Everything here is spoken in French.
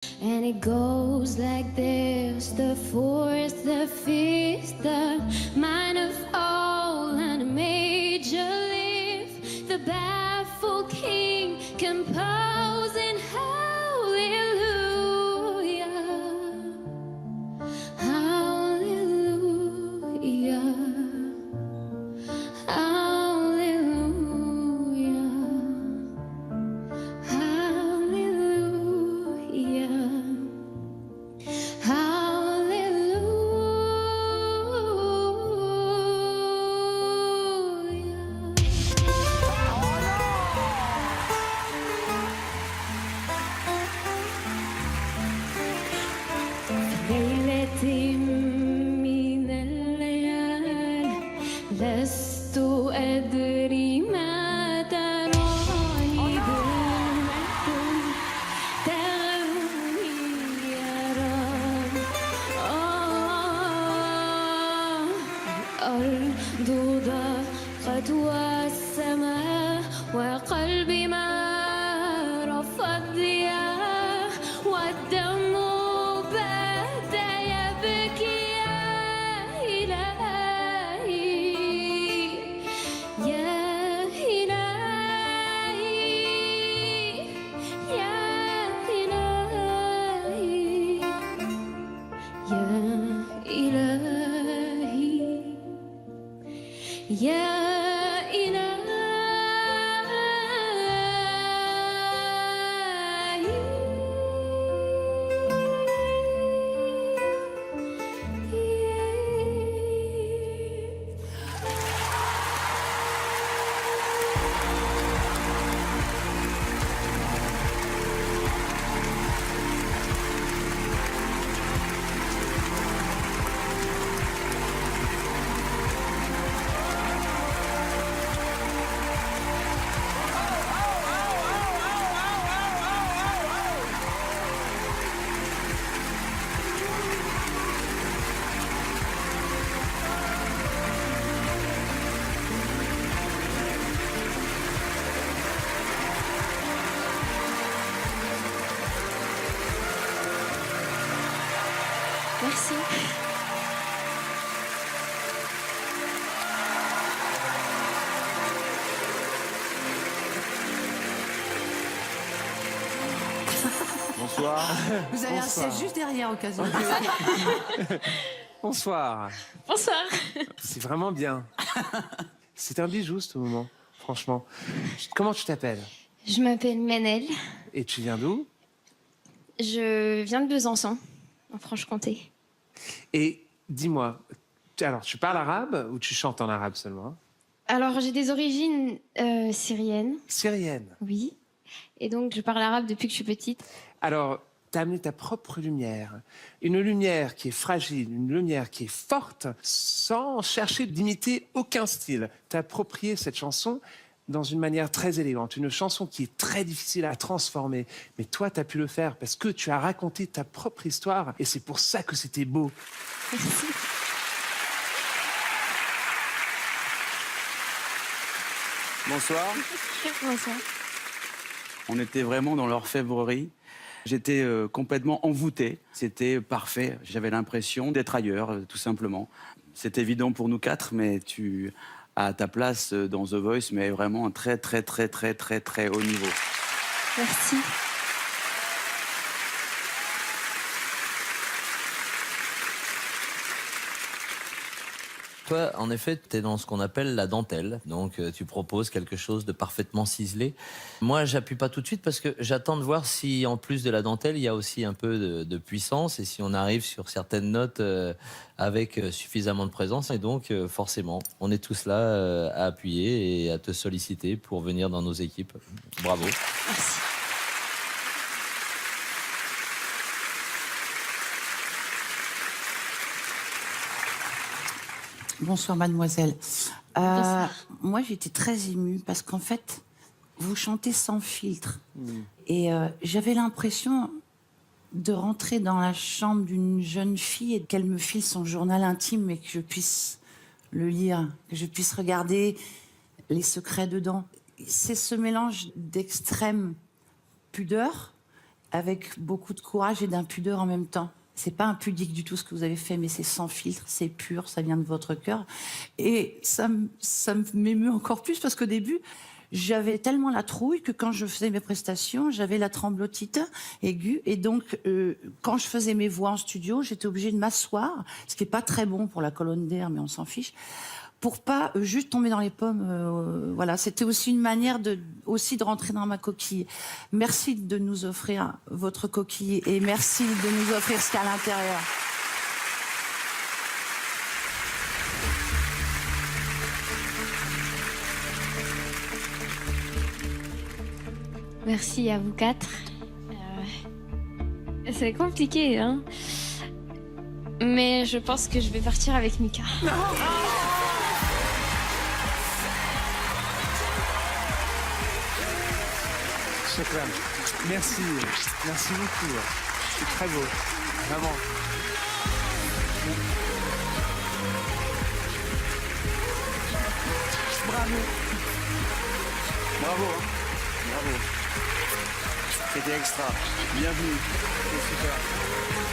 And it goes like this: the fourth, the fifth, the minor fall and a major lift. The baffled king composing hallelujah, hallelujah, hallelujah, hallelujah. ليلة من الليالي لست أدري ما تراني بالمكتوب تغني يا رب. الأرض ضاقت والسماء وقلبي ما رفض لياه والدم بدا يبكي يا إلهي يا إلهي يا إلهي يا إلهي يا إلهي. Merci. Bonsoir. Vous avez un Bonsoir. siège juste derrière au cas où. Bonsoir. Bonsoir. C'est vraiment bien. C'est un bijou ce moment, franchement. Comment tu t'appelles? Je m'appelle Manel. Et tu viens d'où? Je viens de Besançon, en Franche-Comté. Et dis-moi, alors tu parles arabe ou tu chantes en arabe seulement? Alors, j'ai des origines syriennes, Syrienne. oui. Et donc, je parle arabe depuis que je suis petite. Alors, tu as amené ta propre lumière. Une lumière qui est fragile, une lumière qui est forte, sans chercher d'imiter aucun style. T'as approprié cette chanson dans une manière très élégante. Une chanson qui est très difficile à transformer. Mais toi, tu as pu le faire parce que tu as raconté ta propre histoire. Et c'est pour ça que c'était beau. Merci. Bonsoir. Bonsoir. On était vraiment dans l'orfèvrerie. J'étais complètement envoûté. C'était parfait. J'avais l'impression d'être ailleurs, tout simplement. C'est évident pour nous quatre, mais tu as ta place dans The Voice, mais vraiment un très, très, très, très, très, très haut niveau. Merci. Toi, en effet, tu es dans ce qu'on appelle la dentelle. Donc, tu proposes quelque chose de parfaitement ciselé. Moi, j'appuie pas tout de suite parce que j'attends de voir si, en plus de la dentelle, il y a aussi un peu de puissance et si on arrive sur certaines notes avec suffisamment de présence. Et donc, forcément, on est tous là à appuyer et à te solliciter pour venir dans nos équipes. Bravo. Merci. Bonsoir, mademoiselle. Bonsoir. Moi, j'étais très émue parce qu'en fait, vous chantez sans filtre. Et j'avais l'impression de rentrer dans la chambre d'une jeune fille et qu'elle me file son journal intime et que je puisse le lire, que je puisse regarder les secrets dedans. C'est ce mélange d'extrême pudeur avec beaucoup de courage et d'impudeur en même temps. C'est pas impudique du tout ce que vous avez fait, mais c'est sans filtre, c'est pur, ça vient de votre cœur. Et ça m'émeut encore plus parce qu'au début, j'avais tellement la trouille que quand je faisais mes prestations, j'avais la tremblotite aiguë. Et donc, quand je faisais mes voix en studio, j'étais obligée de m'asseoir, ce qui est pas très bon pour la colonne d'air, mais on s'en fiche, pour pas juste tomber dans les pommes. Voilà, c'était aussi une manière de rentrer dans ma coquille. Merci de nous offrir votre coquille et merci de nous offrir ce qu'il y a à l'intérieur. Merci à vous quatre. C'est compliqué, hein. Mais je pense que je vais partir avec Mika. Shukran. Merci. Merci beaucoup. C'est très beau. Vraiment. Bravo. Bravo. Hein. Bravo. C'était extra. Bienvenue. C'était super.